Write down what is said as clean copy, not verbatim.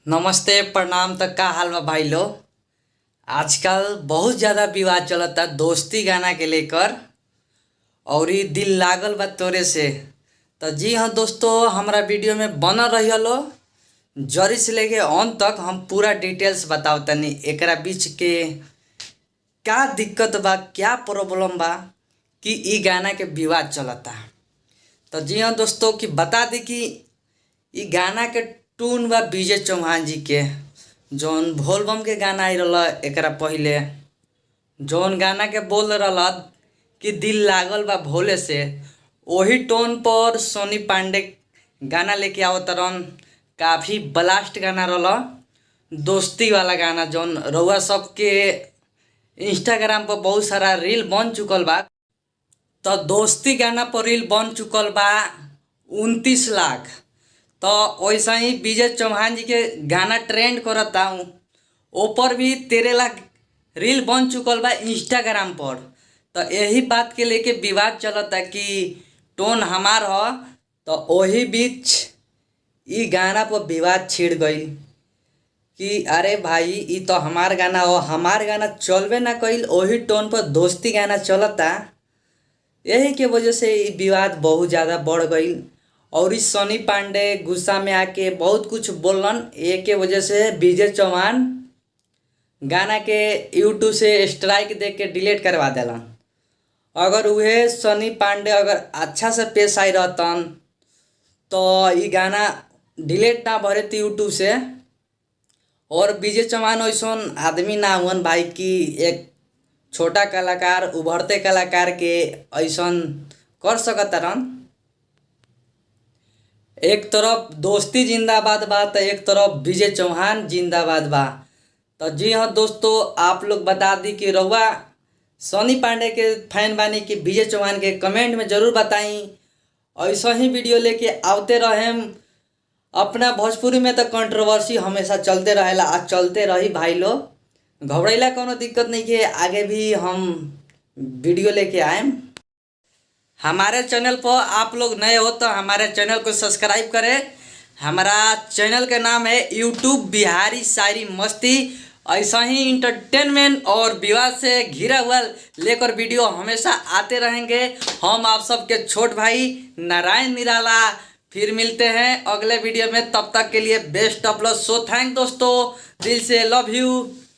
नमस्ते प्रणाम। तक का हाल बा भाई लो। आजकल बहुत ज़्यादा विवाद चलता दोस्ती गाना के लेकर और ये दिल लागल बा तोरे से। तो जी हाँ दोस्तों, हमारा वीडियो में बना रही लो जरी से लेके अंत तक हम पूरा डिटेल्स बताओ तनी एकरा बीच के क्या दिक्कत बा, क्या प्रॉब्लम बा कि ई गाना के विवाद चलता। तो जी हाँ दोस्तों कि बता दी कि ई गाना के टून बा विजय चौहान जी के, जौन भोलबम के गाना आई रहा एकरा पहले जौन गाना के बोल रहा कि दिल लागल बा भोले से, वही टोन पर सोनी पांडे गाना लेके आवत रन। काफ़ी ब्लास्ट गाना रहा, दोस्ती वाला गाना जौन रउआ सबके इंस्टाग्राम पर बहुत सारा रील बन चुकल बा। तो दोस्ती गाना पर रील बन चुकल बा 29 लाख। तो वैसा ही विजय चौहान जी के गाना ट्रेंड करता हूँ, ऊपर भी 13 लाख रील बन चुकल बा इंस्टाग्राम पर। तो यही बात के लेके विवाद चलता कि टोन हमार हो। तो वही बीच ई गाना पर विवाद छिड़ गई कि अरे भाई ई तो हमार गाना हो, हमार गाना चलबे ना कइल, वही टोन पर दोस्ती गाना चलता। यही के वजह से ई विवाद बहुत ज़्यादा बढ़ गई और इस सनी पांडे गुस्सा में आके बहुत कुछ बोलन। एक के वजह से विजय चौहान गाना के यूट्यूब से स्ट्राइक दे के डिलीट करवा देलन। अगर वह सनी पांडे अगर अच्छा से पेश आई रहतन तो ये गाना डिलीट ना भरे थे यूट्यूब से। और विजय चौहान वैसा आदमी ना हुन भाई कि एक छोटा कलाकार उभरते कलाकार के ऐसा कर सकता रन। एक तरफ दोस्ती जिंदाबाद बा तो एक तरफ विजय चौहान जिंदाबाद बा। तो जी हाँ दोस्तों, आप लोग बता दी कि रउआ सनी पांडे के फैन बानी कि विजय चौहान के, कमेंट में ज़रूर बताई। ऐसा ही वीडियो लेके आवते रहें। अपना भोजपुरी में तो कंट्रोवर्सी हमेशा चलते रहेला, आज चलते रही भाई लोग, घबराइला कोनो दिक्कत नहीं है। आगे भी हम वीडियो लेके आएम। हमारे चैनल पर आप लोग नए हो तो हमारे चैनल को सब्सक्राइब करें। हमारा चैनल का नाम है यूट्यूब बिहारी शायरी मस्ती। ऐसा ही इंटरटेनमेंट और विवाद से घिरा हुआ लेकर वीडियो हमेशा आते रहेंगे। हम आप सबके छोट भाई नारायण निराला फिर मिलते हैं अगले वीडियो में। तब तक के लिए best of luck. So thank दोस्तों, दिल से लव यू।